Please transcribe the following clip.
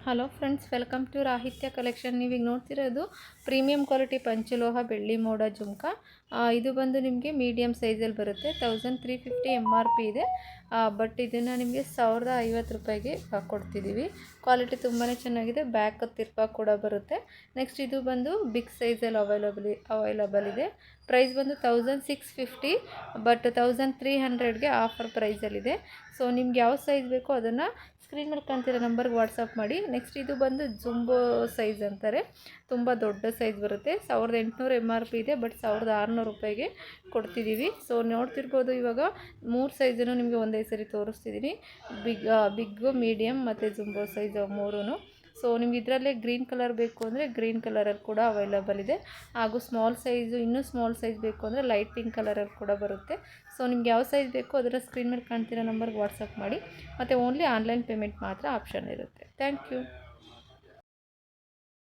Hello friends, welcome to Rahitya collection. ನೀವೀಗ ನೋಡ್ತಿರೋದು premium quality ಪಂಚಲೋಹ ಬೆಳ್ಳಿ ಮೋಡ ಜುಮ್ಕ. ಇದು ಬಂದು ನಿಮಗೆ ಮೀಡಿಯಮ್ ಸೈಜಲ್ಲಿ ಬರುತ್ತೆ. 1350 MRP ಇದೆ. ಬಟ್ ಇದನ್ನು ನಿಮಗೆ 1050 ರೂಪಾಯಿಗೆ ಕೊಡ್ತಿದ್ದೀವಿ. ಕ್ವಾಲಿಟಿ ತುಂಬಾ ಚೆನ್ನಾಗಿದೆ. ಬ್ಯಾಕ್ ತಿರ್ಪ ಕೂಡ ಬರುತ್ತೆ. ನೆಕ್ಸ್ಟ್ ಇದು ಬಂದು ಬಿಗ್ ಸೈಜಲ್ಲಿ ಅವೈಲಬಲ್ ಇದೆ. ಪ್ರೈಸ್ ಬಂದು 1650, ಬಟ್ 1300ಗೆ ಆಫರ್ ಪ್ರೈಸಲ್ಲಿದೆ. ಸೊ ನಿಮ್ಗೆ ಯಾವ ಸೈಜ್ ಬೇಕೋ ಅದನ್ನು ಸ್ಕ್ರೀನ್ ಮೇಲೆ ಕಾಣ್ತಿರೋ ನಂಬರ್ಗೆ ವಾಟ್ಸಪ್ ಮಾಡಿ. ನೆಕ್ಸ್ಟ್ ಇದು ಬಂದು ಜುಂಬೋ ಸೈಜ್ ಅಂತಾರೆ. ತುಂಬ ದೊಡ್ಡ ಸೈಜ್ ಬರುತ್ತೆ. 1800 MRP ಇದೆ, ಬಟ್ 1600 ರೂಪಾಯಿಗೆ ಕೊಡ್ತಿದ್ದೀವಿ. ಸೊ ನೋಡ್ತಿರ್ಬೋದು, ಇವಾಗ 3 ಸೈಜನ್ನು ನಿಮಗೆ ಒಂದೇ ಸರಿ ತೋರಿಸ್ತಿದ್ದೀನಿ. ಬಿಗ್ಗು, ಮೀಡಿಯಮ್ ಮತ್ತು ಜುಂಬೋ ಸೈಜ್ 3. ಸೊ ನಿಮ್ಗೆ ಇದರಲ್ಲೇ ಗ್ರೀನ್ ಕಲರ್ ಬೇಕು ಅಂದರೆ ಗ್ರೀನ್ ಕಲರಲ್ಲಿ ಕೂಡ ಅವೈಲಬಲ್ ಇದೆ. ಹಾಗೂ ಸ್ಮಾಲ್ ಸೈಜು, ಇನ್ನೂ ಸ್ಮಾಲ್ ಸೈಜ್ ಬೇಕು ಅಂದರೆ ಲೈಟ್ ಪಿಂಕ್ ಕಲರಲ್ಲಿ ಕೂಡ ಬರುತ್ತೆ. ಸೊ ನಿಮ್ಗೆ ಯಾವ ಸೈಜ್ ಬೇಕೋ ಅದರ ಸ್ಕ್ರೀನ್ ಮೇಲೆ ಕಾಣ್ತಿರೋ ನಂಬರ್ಗೆ ವಾಟ್ಸಪ್ ಮಾಡಿ. ಮತ್ತು ಓನ್ಲಿ ಆನ್ಲೈನ್ ಪೇಮೆಂಟ್ ಮಾತ್ರ ಆಪ್ಷನ್ ಇರುತ್ತೆ. Thank you.